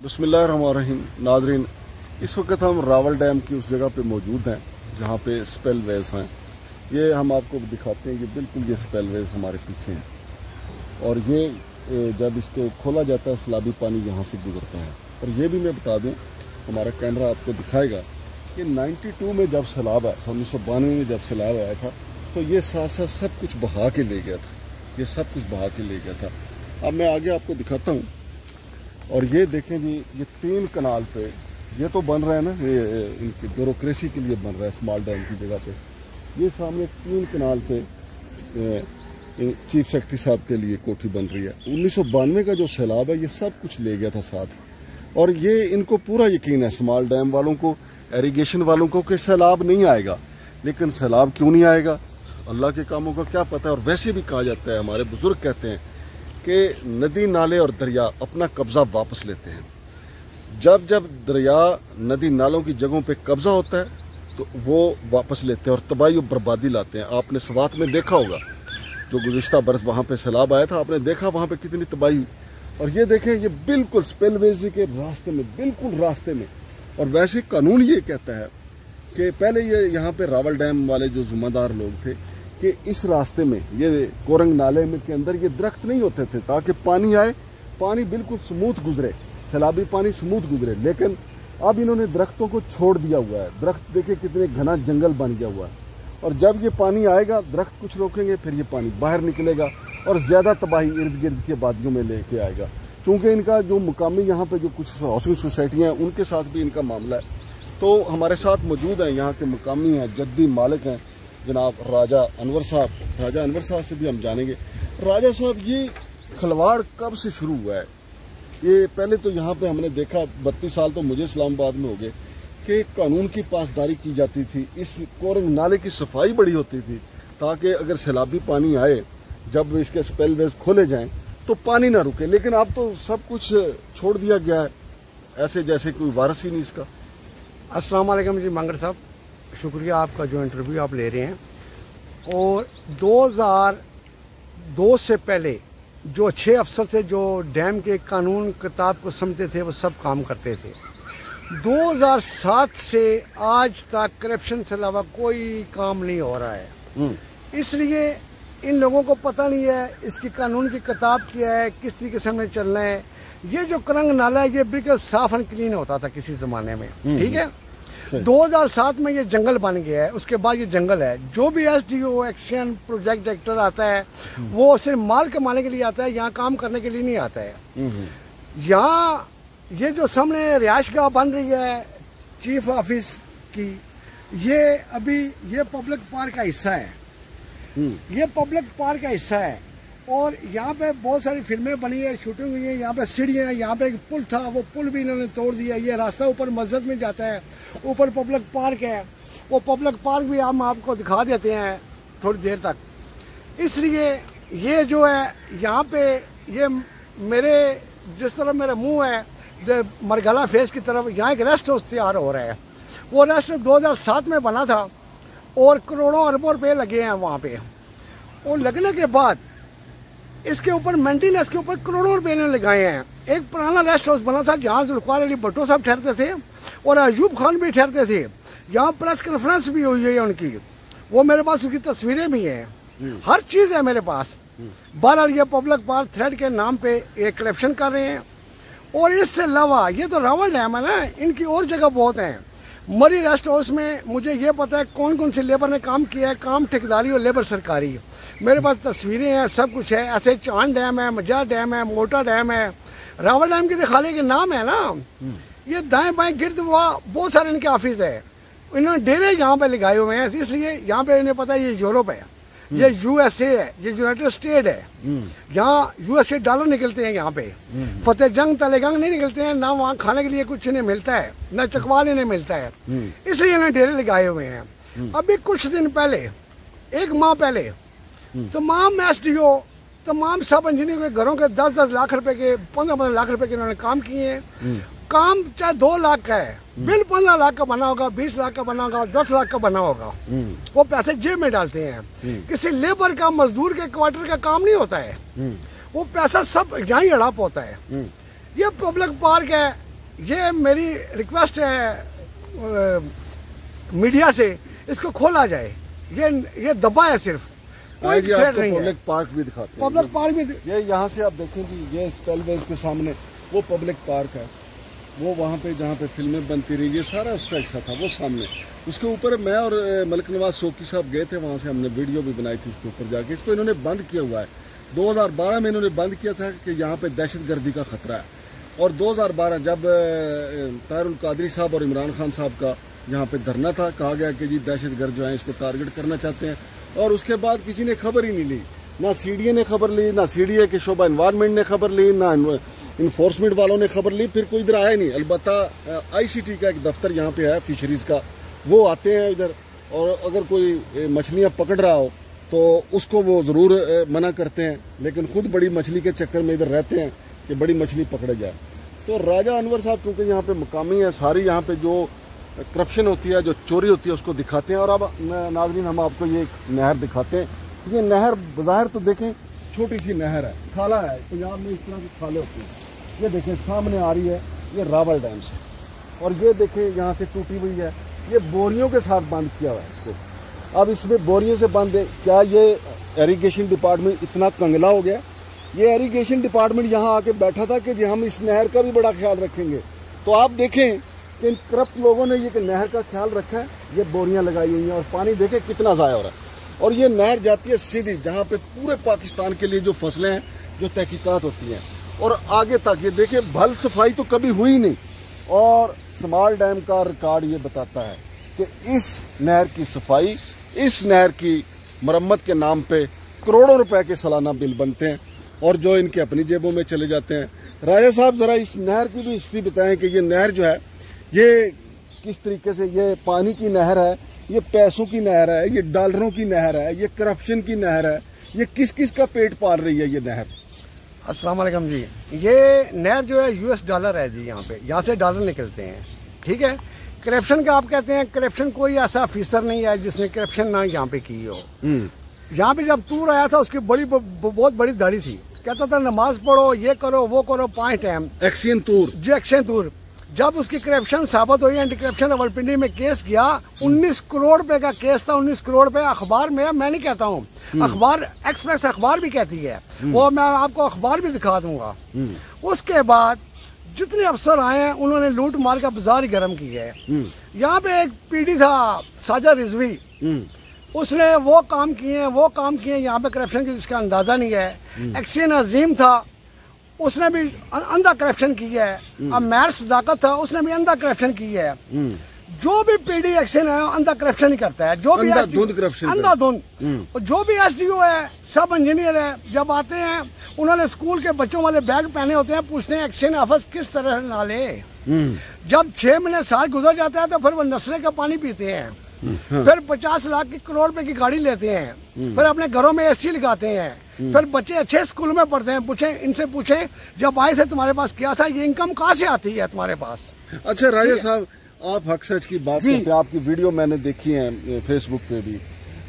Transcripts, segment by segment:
बिस्मिल्लाहिर्रहमानिर्रहीम। नाजरीन, इस वक्त हम रावल डैम की उस जगह पे मौजूद हैं जहाँ पे स्पेल वेज हैं। ये हम आपको दिखाते हैं कि बिल्कुल ये स्पेल वेज हमारे पीछे हैं और ये जब इसको खोला जाता है सैलाबी पानी यहाँ से गुजरता है। और ये भी मैं बता दूँ, हमारा कैमरा आपको दिखाएगा कि 92 में जब सैलाब आया था, 1992 में जब सैलाब आया था, तो ये साथ साथ सब कुछ बहा के ले गया था। ये सब कुछ बहा के ले गया था। अब मैं आगे आपको दिखाता हूँ। और ये देखें जी, ये 3 कनाल पे ये तो बन रहा है ना, ये इनकी ब्यूरोक्रेसी के लिए बन रहा है स्मॉल डैम की जगह पे। ये सामने 3 कनाल पे चीफ सेक्रेटरी साहब के लिए कोठी बन रही है। 1992 का जो सैलाब है ये सब कुछ ले गया था साथ। और ये इनको पूरा यकीन है स्मॉल डैम वालों को, इरिगेशन वालों को, कि सैलाब नहीं आएगा। लेकिन सैलाब क्यों नहीं आएगा, अल्लाह के कामों का क्या पता है। और वैसे भी कहा जाता है, हमारे बुजुर्ग कहते हैं कि नदी नाले और दरिया अपना कब्जा वापस लेते हैं। जब जब दरिया नदी नालों की जगहों पे कब्जा होता है तो वो वापस लेते हैं और तबाही और बर्बादी लाते हैं। आपने स्वात में देखा होगा, जो गुज़िश्ता बरस वहाँ पे सैलाब आया था, आपने देखा वहाँ पे कितनी तबाही हुई। और ये देखें, ये बिल्कुल स्पिलवेज के रास्ते में, बिल्कुल रास्ते में। और वैसे कानून ये कहता है कि पहले ये यहाँ पे रावल डैम वाले जो जिम्मेदार लोग थे कि इस रास्ते में, ये कोरंग नाले में के अंदर ये दरख्त नहीं होते थे ताकि पानी आए, पानी बिल्कुल स्मूथ गुजरे, सैलाबी पानी स्मूथ गुजरे। लेकिन अब इन्होंने दरख्तों को छोड़ दिया हुआ है। दरख्त देखे कितने घना जंगल बन गया हुआ है। और जब ये पानी आएगा, दरख्त कुछ रोकेंगे, फिर ये पानी बाहर निकलेगा और ज़्यादा तबाही इर्द गिर्द के वादियों में लेके आएगा। चूँकि इनका जो मुकामी यहाँ पे जो कुछ हाउसिंग सोसाइटियाँ हैं, उनके साथ भी इनका मामला है। तो हमारे साथ मौजूद हैं यहाँ के मुकामी हैं, जद्दी मालिक हैं जनाब राजा अनवर साहब। राजा अनवर साहब से भी हम जानेंगे। राजा साहब, ये खलवाड़ कब से शुरू हुआ है? ये पहले तो यहाँ पे हमने देखा, 32 साल तो मुझे इस्लामाबाद में हो गए, कि कानून की पासदारी की जाती थी। इस कोरंग नाले की सफाई बड़ी होती थी ताकि अगर सैलाबी पानी आए, जब इसके स्पेलवेज खोले जाएं तो पानी ना रुके। लेकिन अब तो सब कुछ छोड़ दिया गया है, ऐसे जैसे कोई वारस ही नहीं इसका। अस्सलाम वालेकुम जी मंगर साहब, शुक्रिया आपका जो इंटरव्यू आप ले रहे हैं। और 2002 से पहले जो अच्छे अफसर थे, जो डैम के कानून किताब को समझते थे, वो सब काम करते थे। 2007 से आज तक करप्शन से अलावा कोई काम नहीं हो रहा है। इसलिए इन लोगों को पता नहीं है इसकी कानून की किताब क्या है, किस तरीके से हमें चलना है। ये जो करंग नाला है, ये बिल्कुल साफ एंड क्लीन होता था किसी ज़माने में, ठीक है। 2007 में ये जंगल बन गया है, उसके बाद ये जंगल है। जो भी SDO एक्शन प्रोजेक्ट डायरेक्टर आता है, वो सिर्फ माल कमाने के लिए आता है, यहाँ काम करने के लिए नहीं आता है। यहाँ ये जो सामने रिहाइश गाह बन रही है चीफ ऑफिस की, ये अभी ये पब्लिक पार्क का हिस्सा है। ये पब्लिक पार्क का हिस्सा है और यहाँ पे बहुत सारी फिल्में बनी है, शूटिंग हुई है। यहाँ पे सीढ़ियाँ, यहाँ पे एक पुल था, वो पुल भी इन्होंने तोड़ दिया। ये रास्ता ऊपर मस्जिद में जाता है, ऊपर पब्लिक पार्क है। वो पब्लिक पार्क भी हम आपको दिखा देते हैं थोड़ी देर तक। इसलिए ये जो है यहाँ पे, ये मेरे जिस तरफ मेरा मुंह है मरगला फेस की तरफ, यहाँ एक रेस्ट हाउस तैयार हो रहा है। वो रेस्ट 2007 में बना था और करोड़ों अरबों रुपये लगे हैं वहाँ पे। और लगने के बाद इसके ऊपर मेंटेनेंस के ऊपर करोड़ों रुपए ने लगाए हैं। एक पुराना रेस्ट हाउस बना था जहाँ जुल्फ़िकार अली भुट्टो साहब ठहरते थे और अयूब खान भी ठहरते थे। यहाँ प्रेस कॉन्फ्रेंस भी हुई है उनकी, वो मेरे पास उनकी तस्वीरें भी हैं, हर चीज़ है मेरे पास। बहरहाल ये पब्लिक पार्क थ्रेड के नाम पे एक करप्शन कर रहे हैं। और इससे अलावा ये तो रावल डैम है ना, इनकी और जगह बहुत हैं। मरी रेस्ट हाउस में मुझे ये पता है कौन कौन से लेबर ने काम किया है, काम ठेकेदारी और लेबर सरकारी। मेरे पास तस्वीरें हैं, सब कुछ है। ऐसे चांद डैम है, मजा डैम है, मोटा डैम है। रावल डैम के दिखाले के नाम है ना, ये दाएं बाएं गिर्द वहाँ बहुत सारे इनके ऑफिस है। इन्होंने डेरे यहाँ पे लगाए हुए हैं, इसलिए यहाँ पे इन्हें पता है ये यूरोप है, ये USA है, ये यूनाइटेड स्टेट है। यहाँ USA डॉलर निकलते हैं यहाँ पे। फतेह जंग तलेगंग नहीं निकलते हैं ना, वहाँ खाने के लिए कुछ इन्हें मिलता है, ना चकवाल इन्हें मिलता है। इसलिए इन्हें डेरे लगाए हुए हैं। अभी कुछ दिन पहले, 1 माह पहले, तमाम SDO, तमाम सब इंजीनियर के घरों के 10-10 लाख रुपए के, 15-15 लाख रुपए के इन्होंने काम किए हैं। काम चाहे 2 लाख का है, बिल 15 लाख का बना होगा, 20 लाख का बना होगा, 10 लाख का बना होगा। वो पैसे जेब में डालते हैं। किसी लेबर का, मजदूर के क्वार्टर का काम नहीं होता है। वो पैसा सब यहाँ ही हड़प होता है। ये पब्लिक पार्क है, یہ میری ریکویسٹ ہے میڈیا سے، اس کو کھولا جائے، یہ دبا ہے صرف، کوئی تھریٹ نہیں ہے۔ پبلک پارک بھی دکھاتے ہیں، پبلک پارک بھی یہ یہاں سے آپ دیکھیں جی، یہ اسپیل ویز کے سامنے وہ پبلک پارک ہے، وہ وہاں پہ جہاں پہ فلمیں بنتی رہی، یہ سارا اس کا حصہ تھا وہ سامنے۔ اس کے اوپر میں اور ملک نواز سوکی صاحب گئے تھے، وہاں سے ہم نے ویڈیو بھی بنائی تھی اس کے اوپر جا کے۔ اس کو انہوں نے بند کیا ہوا ہے، 2012 میں انہوں نے بند کیا تھا کہ یہاں پہ دہشت گردی کا خطرہ ہے، اور 2012 جب طاہر القادری صاحب اور عمران خان صاحب کا یہاں پہ دھرنا تھا، کہا گیا کہ جی دہشت گرد جو ہیں اس کو ٹارگٹ کرنا چاہتے ہیں، اور اس کے بعد کسی نے خبر ہی نہیں لی، نہ سی ڈی اے نے خبر لی، نہ سی ڈی اے کے شعبہ انوائرمنٹ نے خبر لی، نہ انفورسمنٹ والوں نے خبر لی، پھر کوئی ادھر آیا نہیں۔ البتہ آئی سی ٹی کا ایک دفتر یہاں پہ ہے فشریز کا، وہ آتے ہیں ادھر، اور اگر کوئی مچھلیاں پکڑ رہا ہو تو اس کو وہ ضرور منع کرتے ہیں، لیکن خود بڑی مچھلی کے چکر میں ادھر رہتے ہیں کہ بڑی مچھلی پکڑے جائے۔ تو راجہ انور صاحب کیونکہ یہاں پہ مقامی ہے، ساری یہاں پہ جو کرپشن ہوتی ہے، جو چوری ہوتی ہے، اس کو دکھاتے ہیں۔ اور اب ناظرین ہم آپ کو یہ ایک نہر دکھاتے ہیں۔ یہ نہر بظاہر تو دیکھیں چھوٹی سی نہر ہے، کھالا ہے، پنجاب میں اس طرح کے کھالے ہوتے ہیں۔ یہ دیکھیں سامنے آ رہی ہے، یہ راول ڈیم سے، اور یہ دیکھیں یہاں سے ٹوٹی ہوئی ہے، یہ بوریوں کے ساتھ بند کیا ہوا ہے اس کو۔ اب اس میں بوریوں سے بند ہے، کیا یہ ایریگیشن ڈپارٹمنٹ اتنا کنگلا ہو گیا؟ یہ ایریگیشن ڈپارٹمنٹ یہاں آ کے بیٹھا تھا کہ جی ہم اس نہر کا بھی بڑا خیال رکھیں گے۔ تو آپ دیکھیں کہ ان کرپٹ لوگوں نے یہ نہر کا خیال رکھا ہے، یہ بوریاں لگائی ہوئی ہیں، اور پانی دیکھیں کتنا ضائع ہو رہا ہے، اور یہ نہر جاتی ہے سیدھی جہاں پہ پورے پاکستان کے لیے جو فصلیں ہیں، جو تحقیقات ہوتی ہیں، اور آگے تک یہ دیکھیں بھل صفائی تو کبھی ہوئی نہیں۔ اور سمال ڈیم کا ریکارڈ یہ بتاتا ہے کہ اس نہر کی صفائی، اس نہر کی مرمت کے نام پہ کروڑوں روپے کے سالانہ بل بنتے ہیں، اور جو ان کے اپنی جیبوں میں چلے جاتے ہیں۔ راجہ صاحب ذرا اس نہر کی بھی ہسٹری بتائیں کہ یہ نہر جو ہے یہ کس طریقے سے، یہ پانی کی نہر ہے، یہ پیسوں کی نہر ہے، یہ ڈالروں کی نہر ہے، یہ کرپشن کی نہر ہے، یہ کس کس کا پیٹ پال رہی ہے یہ نہر؟ السلام علیکم جی، یہ نہر جو ہے US ڈالر ہے جی، یہاں سے ڈالر نکلتے ہیں، ٹھیک ہے۔ کرپشن کا آپ کہتے ہیں، کرپشن کوئی ایسا آفیسر نہیں ہے جس نے کرپشن نہ یہاں پہ کی ہو۔ یہاں پہ جب تور آیا تھا اس کی بہت بڑی داڑھی تھی، کہتا تھا نماز پڑھو، یہ کرو وہ کرو 5 ٹائم۔ ایکشن تور جی، ایکشن تور۔ جب اس کی کرپشن ثابت ہوئی، اینٹی کرپشن راولپنڈی میں کیس کیا، 19 کروڑ روپے کا کیس تھا، 19 کروڑ روپے اخبار میں نہیں کہتا ہوں، اخبار ایکسپریس اخبار بھی کہتی ہے، وہ میں آپ کو اخبار بھی دکھا دوں گا۔ اس کے بعد جتنے افسر آئے ہیں انہوں نے لوٹ مار کا بازار ہی گرم کیا ہے۔ یہاں پہ ایک پی ڈی تھا ساجد رضوی، اس نے وہ کام کیے ہیں یہاں پہ کرپشن کی جس کا اندازہ نہیں ہے۔ ایکسین عظیم تھا، اس نے بھی اندھا کرپشن کی ہے۔ اب میر صداقت تھا، اس نے بھی اندھا کرپشن کی ہے۔ جو بھی پی ڈی ایکشن ہے اندھا کرپشن ہی کرتا ہے، جو بھی اندھا دھند، جو بھی ایس ڈی او ہے، سب انجینئر ہے، جب آتے ہیں انہوں نے اسکول کے بچوں والے بیگ پہنے ہوتے ہیں، پوچھتے ہیں ایکشن آفس کس طرح نہ لے۔ جب 6 مہینے سال گزر جاتا ہے تو پھر وہ نسلے کا پانی پیتے ہیں، پھر 50 لاکھ کی کروڑ روپے کی گاڑی لیتے ہیں، پھر اپنے گھروں میں AC لگاتے ہیں، پھر بچے اچھے اسکول میں پڑھتے ہیں۔ ان سے پوچھیں جب آئے تھے تمہارے پاس کیا تھا، یہ انکم کہاں سے آتی ہے تمہارے پاس؟ اچھا راجہ صاحب، آپ حق سچ کی بات کرتے ہیں، آپ کی ویڈیو میں نے دیکھی ہے فیس بک پہ بھی،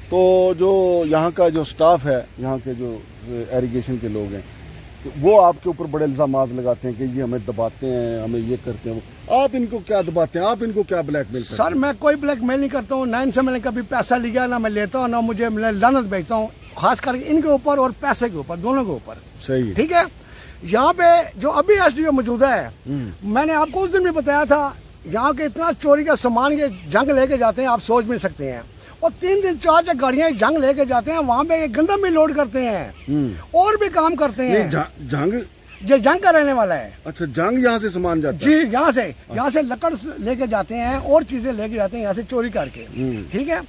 تو جو یہاں کا جو سٹاف ہے، یہاں کے جو ایریگیشن کے لوگ ہیں، وہ آپ کے اوپر بڑے الزامات لگاتے ہیں کہ یہ ہمیں دباتے ہیں، ہمیں یہ کرتے ہیں۔ آپ ان کو کیا دباتے ہیں، آپ ان کو کیا بلیک میل کرتے ہیں؟ سر میں کوئی بلیک میل نہیں کرتا ہوں، نہ ان سے میں نے کبھی پیسہ لیا، نہ میں لیتا ہوں، نہ مجھے لعنت بھیجتا ہوں، خاص کر کے ان کے اوپر اور پیسے کے اوپر، دونوں کے اوپر۔ صحیح، ٹھیک ہے۔ یہاں پہ جو ابھی SDO موجود ہے، میں نے آپ کو اس دن بھی بتایا تھا، یہاں کے اتنا چوری کا سامان کے جنگ لے کے جاتے ہیں، آپ سوچ بھی سکتے ہیں، اور 3 دن 4 گاڑیاں جنگ لے کے جاتے ہیں، وہاں پہ گندم بھی لوڈ کرتے ہیں اور بھی کام کرتے ہیں۔ جنگ یہ جنگ کا رہنے والا ہے۔ اچھا، جنگ یہاں سے سامان جاتا ہے؟ جی، یہاں سے لکڑ لے کے جاتے ہیں اور چیزیں لے کے جاتے ہیں یہاں سے چوری کر کے، ٹھیک ہے۔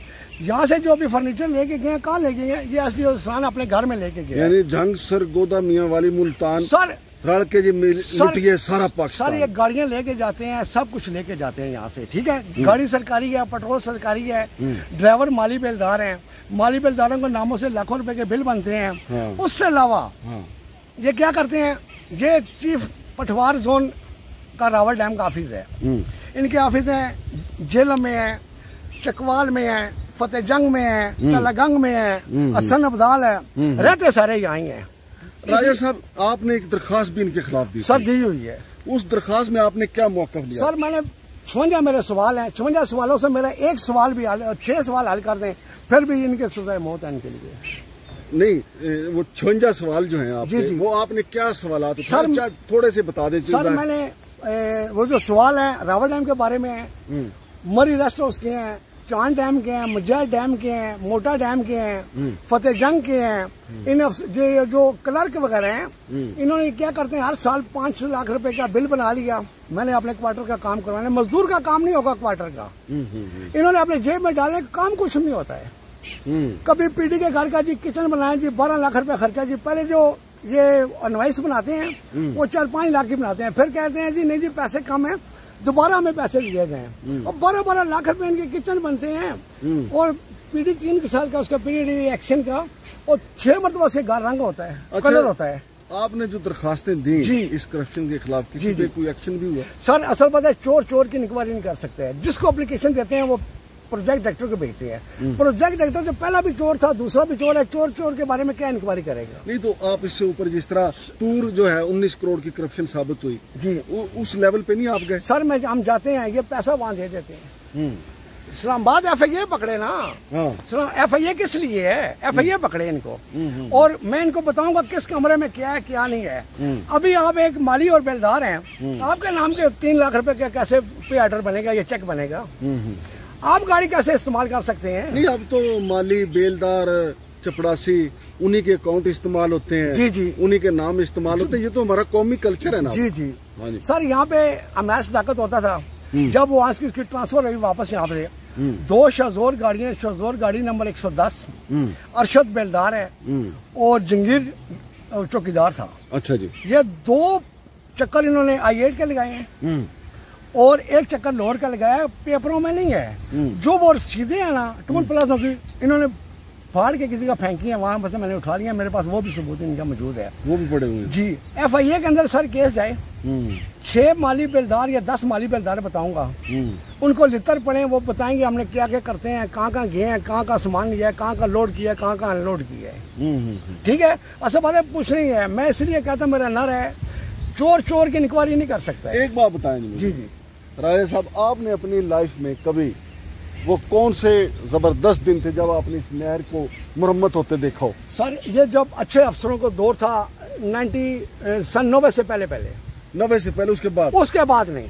یہاں سے جو بھی فرنیچر لے کے گئے ہیں، کہاں لے کے گئے؟ یہ SDO اسران اپنے گھر میں لے کے گئے، یعنی جنگ سرگودا میاں والی ملتان سر رل کے لٹیے سارا پاکستان۔ سر یہ گاڑیاں لے کے جاتے ہیں، سب کچھ لے کے جاتے ہیں یہاں سے، ٹھیک ہے۔ گاڑی سرکاری ہے، پیٹرول سرکاری ہے، ڈرائیور مالی بیلدار ہیں، مالی بیلداروں کے ناموں سے لاکھوں روپے کے بل بنتے ہیں۔ اس سے علاوہ یہ کیا کرتے ہیں، یہ چیف پٹوار زون کا راول ڈیم کا آفس ہے، ان کے آفس ہیں جیلم میں ہیں، چکوال میں ہیں، فتح جنگ میں ہیں، تلگنگ میں ہیں، حسن ابدال ہے، رہتے سارے یہاں ہی ہیں۔ راجہ صاحب، آپ نے ایک درخواست بھی ان کے خلاف دی؟ سر دی ہوئی ہے۔ उस दरखास्त में आपने क्या मौक़िफ़ लिया? सर मैंने 56 मेरे सवाल हैं, 56 सवालों से मेरा एक सवाल भी 6 सवाल हल कर दें फिर भी इनके सजाए मौत है इनके लिए। नहीं, वो 56 सवाल जो हैं आपके, वो आपने क्या सवाल सर थोड़े से बता दें। सर मैंने वो जो सवाल है रावल डैम के बारे में है, मरी रेस्ट हाउस के हैं, चांद डैम के हैं, मुजाहिद डैम के हैं, मोटा डैम के हैं, फतेह जंग के हैं, इन जो क्लर्क वगैरह हैं इन्होंने क्या करते हैं हर साल 5 लाख रुपए का बिल बना लिया, मैंने अपने क्वार्टर का काम करवाना, मजदूर का काम नहीं होगा क्वार्टर का, इन्होंने अपने जेब में डाले, काम कुछ नहीं होता है। कभी पीडी के घर का जी किचन बनाया जी 12 लाख रुपए खर्चा जी, पहले जो ये इनवाइस बनाते हैं वो 4-5 लाख की बनाते हैं, फिर कहते हैं जी नहीं जी पैसे कम है, दोबारा हमें पैसे दिए गए और 12-12 लाख रुपए इनके किचन बनते हैं और पीडी 3 साल का उसका पीरियड एक्शन का और 6 मरतबा उसके घर रंग होता है, कलर होता है। आपने जो दरखास्तें दी इस करप्शन के खिलाफ किसी पे कोई एक्शन भी हुआ? सर असल बात है चोर की इंक्वायरी नहीं कर सकते हैं, जिसको एप्लीकेशन देते हैं वो प्रोजेक्ट डायरेक्टर को भेजते हैं, प्रोजेक्ट डायरेक्टर जो पहला भी चोर था दूसरा भी चोर है, चोर के बारे में क्या इंक्वायरी करेगा? नहीं तो आप इससे ऊपर जिस तरह टूर जो है 19 करोड़ की करप्शन साबित हुई जी, उस लेवल पे नहीं आप गए? सर हम जाते हैं, ये पैसा वहां दे देते हैं। इस्लामाबाद FIA पकड़े ना, FIA किस लिए है, FIA पकड़े इनको और मैं इनको बताऊंगा किस कमरे में क्या है क्या नहीं है। अभी आप एक माली और बेलदार हैं, आपके नाम के 3 लाख रुपए का कैसे पे ऑर्डर बनेगा, ये चेक बनेगा, आप गाड़ी कैसे इस्तेमाल कर सकते हैं? नहीं अब तो माली बेलदार चपड़ासी उन्हीं के अकाउंट इस्तेमाल होते हैं, जी उन्हीं के नाम इस्तेमाल होते हैं, ये तो हमारा कौमी कल्चर है ना। जी सर यहाँ पे अमैर सदाकत होता था, जब वो आज की ट्रांसफर हुई वापस यहाँ पे 2 शहजोर गाड़ियां, शहजोर गाड़ी नंबर 110 अरशद बेलदार है और जंगीर चौकीदार था। अच्छा जी, ये 2 चक्कर इन्होंने I8 के लगाए हैं और 1 चक्कर लोअर का लगाया, पेपरों में नहीं है, जो वो सीधे है ना ट्विन प्लाजा की इन्होंने फाड़ के किसी का फेंकी है, वहां बस मैंने उठा लिया, मेरे पास वो भी सबूत इनका मौजूद है, वो भी पड़े हुए हैं। जी FIA के अंदर सर केस जाए, 6 माली बेलदार या 10 माली बेलदार बताऊंगा, उनको लितर पड़े, वो बताएंगे हमने क्या क्या करते हैं, कहाँ गए हैं, कहाँ सामान लिया है, कहाँ लोड किया है, कहाँ अनलोड किया है। ठीक है, असल बात है पूछ रही है, मैं इसलिए कहता मेरा नर है, चोर की इंक्वायरी नहीं कर सकता। एक बात बताएं जी राजा साहब, आपने अपनी लाइफ में कभी वो कौन से जबरदस्त दिन थे जब आपने इस नहर को मुरम्मत होते देखा हो? सर ये जब अच्छे अफसरों को दौर था सन 90 से पहले 90 से पहले, उसके बाद नहीं,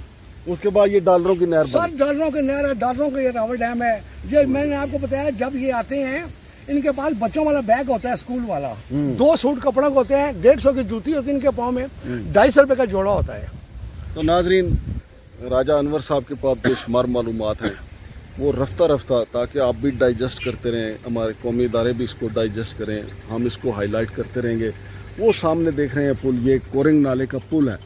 उसके बाद ये डॉलरों की नहर सर, डॉलरों की नहर है, डॉलरों का ये रावल डैम है। ये मैंने आपको बताया जब ये आते हैं इनके पास बच्चों वाला बैग होता है स्कूल वाला, 2 सूट कपड़ों होते हैं, 150 की जूती होती है इनके पाँव में, 250 रुपए का जोड़ा होता है। तो नाजरीन राजा अनवर साहब के पास बेशुमार मालूमात हैं, वो रफ्ता ताकि आप भी डाइजेस्ट करते रहें, हमारे कौमी इदारे भी इसको डाइजेस्ट करें, हम इसको हाईलाइट करते रहेंगे। वो सामने देख रहे हैं पुल, ये कोरंग नाले का पुल है,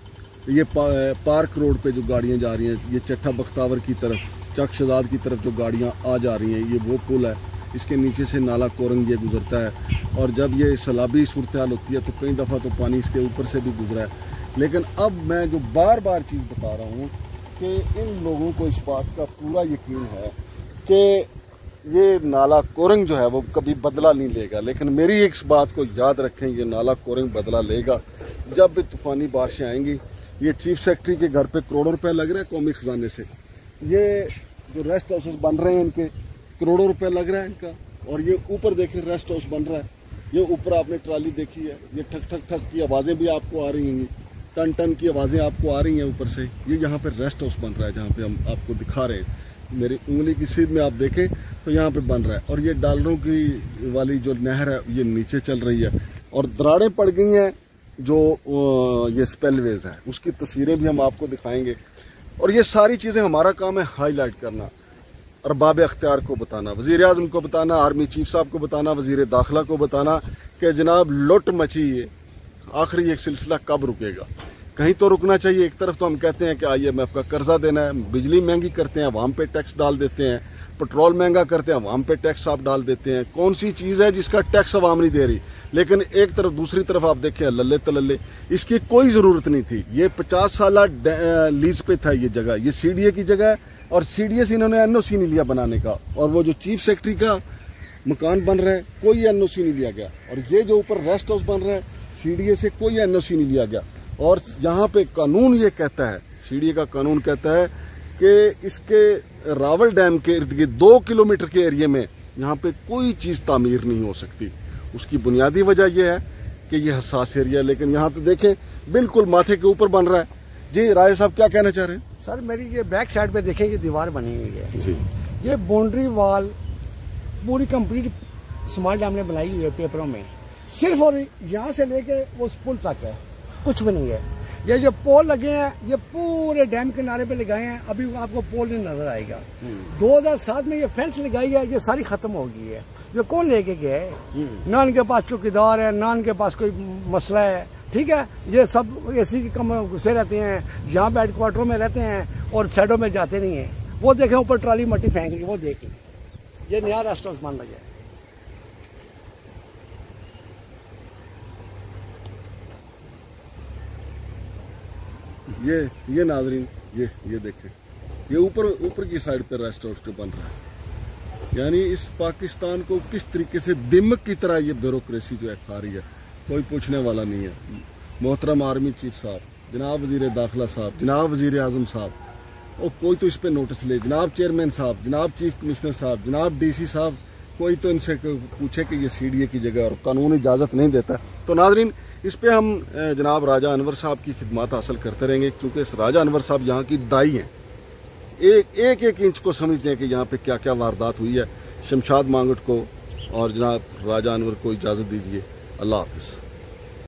ये पार्क रोड पे जो गाड़ियाँ जा रही हैं, ये चट्टा बख्तावर की तरफ, चक शहजाद की तरफ जो गाड़ियाँ आ जा रही हैं, ये वो पुल है, इसके नीचे से नाला कोरंग ये गुजरता है और जब ये सैलाबी सूरत हाल होती है तो कई दफ़ा तो पानी इसके ऊपर से भी गुजरा है। लेकिन अब मैं जो बार बार चीज़ बता रहा हूँ कि इन लोगों को इस बात का पूरा यकीन है कि ये नाला कोरंग जो है वो कभी बदला नहीं लेगा, लेकिन मेरी एक बात को याद रखें, ये नाला कोरंग बदला लेगा जब भी तूफ़ानी बारिशें आएंगी। ये चीफ सेक्रेटरी के घर पे करोड़ों रुपए लग रहे हैं कौमी खजाने से, ये जो रेस्ट हाउसेस बन रहे हैं इनके करोड़ों रुपए लग रहा है इनका, और ये ऊपर देखें रेस्ट हाउस बन रहा है, ये ऊपर आपने ट्राली देखी है, ये ठक ठक ठक की आवाज़ें भी आपको आ रही होंगी, टन टन की आवाज़ें आपको आ रही हैं ऊपर से। ये यहाँ पे रेस्ट हाउस बन रहा है जहाँ पे हम आपको दिखा रहे हैं, मेरी उंगली की सीध में आप देखें तो यहाँ पे बन रहा है, और ये डॉलरों की वाली जो नहर है ये नीचे चल रही है और दरारें पड़ गई हैं जो ये स्पेलवेज है, उसकी तस्वीरें भी हम आपको दिखाएंगे। और ये सारी चीज़ें हमारा काम है हाईलाइट करना, अरबाब अख्तियार को बताना, वज़ीर आज़म को बताना, आर्मी चीफ साहब को बताना, वज़ीर दाखिला को बताना कि जनाब लुट मची है, आखिरी एक सिलसिला कब रुकेगा। कहीं तो रुकना चाहिए। एक तरफ तो हम कहते हैं कि IMF का कर्जा देना है, बिजली महंगी करते हैं अवाम पे टैक्स डाल देते हैं, पेट्रोल महंगा करते हैं अवाम पे टैक्स आप डाल देते हैं, कौन सी चीज़ है जिसका टैक्स अवाम नहीं दे रही। लेकिन एक तरफ दूसरी तरफ आप देखें लल्ले तलल्ले, इसकी कोई ज़रूरत नहीं थी। ये 50 साल लीज पे था ये जगह, ये CDA की जगह है और CDA से इन्होंने NOC नहीं लिया बनाने का, और वो जो चीफ सेक्रेटरी का मकान बन रहा है कोई NOC नहीं लिया गया, और ये जो ऊपर रेस्ट हाउस बन रहा है CDA से कोई NOC नहीं लिया गया। اور یہاں پہ قانون یہ کہتا ہے، CDA کا قانون کہتا ہے کہ اس کے راول ڈیم کے ارد گرد 2 کلومیٹر کے ایریے میں یہاں پہ کوئی چیز تعمیر نہیں ہو سکتی۔ اس کی بنیادی وجہ یہ ہے کہ یہ حساس ایریا ہے، لیکن یہاں پہ دیکھیں بالکل ماتھے کے اوپر بن رہا ہے۔ جی رائے صاحب کیا کہنا چاہ رہے ہیں؟ سر میری یہ بیک سائڈ پہ دیکھیں یہ دیوار بنی ہوئی ہے جی، یہ باؤنڈری وال پوری کمپلیٹ اسمال ڈیم نے بنائی ہوئی ہے پیپروں میں، صرف اور یہاں سے لے کے اس پل تک ہے، کچھ بھی نہیں ہے۔ یہ جو پول لگے ہیں یہ پورے ڈیم کنارے پہ لگائے ہیں، ابھی آپ کو پول نہیں نظر آئے گا۔ 2007 میں یہ فینس لگائی ہے، یہ ساری ختم ہو گئی ہے۔ یہ کون لے کے گیا ہے؟ نہ ان کے پاس چوکیدار ہے، نہ ان کے پاس کوئی مسئلہ ہے، ٹھیک ہے۔ یہ سب اے سی کے کم گھسے رہتے ہیں، یہاں پہ ہیڈ کوارٹروں میں رہتے ہیں اور سائڈوں میں جاتے نہیں ہیں۔ وہ دیکھیں اوپر ٹرالی مٹی پھینک رہی، وہ دیکھیں یہ نیا ریسٹ ہاؤس بن لگا ہے۔ یہ ناظرین یہ دیکھیں، یہ اوپر کی سائڈ پہ ریسٹ ہاؤس جو بن رہا ہے، یعنی اس پاکستان کو کس طریقے سے دمک کی طرح یہ بیوروکریسی جو ہے کھا رہی ہے، کوئی پوچھنے والا نہیں ہے۔ محترم آرمی چیف صاحب، جناب وزیر داخلہ صاحب، جناب وزیر اعظم صاحب، اور کوئی تو اس پہ نوٹس لے، جناب چیئرمین صاحب، جناب چیف کمشنر صاحب، جناب DC صاحب، کوئی تو ان سے پوچھے کہ یہ CDA کی جگہ اور قانون اجازت نہیں دیتا۔ تو ناظرین اس پہ ہم جناب راجہ انور صاحب کی خدمات حاصل کرتے رہیں گے، کیونکہ اس راجہ انور صاحب یہاں کی دائی ہیں، ایک انچ کو سمجھتے ہیں کہ یہاں پہ کیا کیا واردات ہوئی ہے۔ شمشاد مانگٹ کو اور جناب راجہ انور کو اجازت دیجیے، اللہ حافظ۔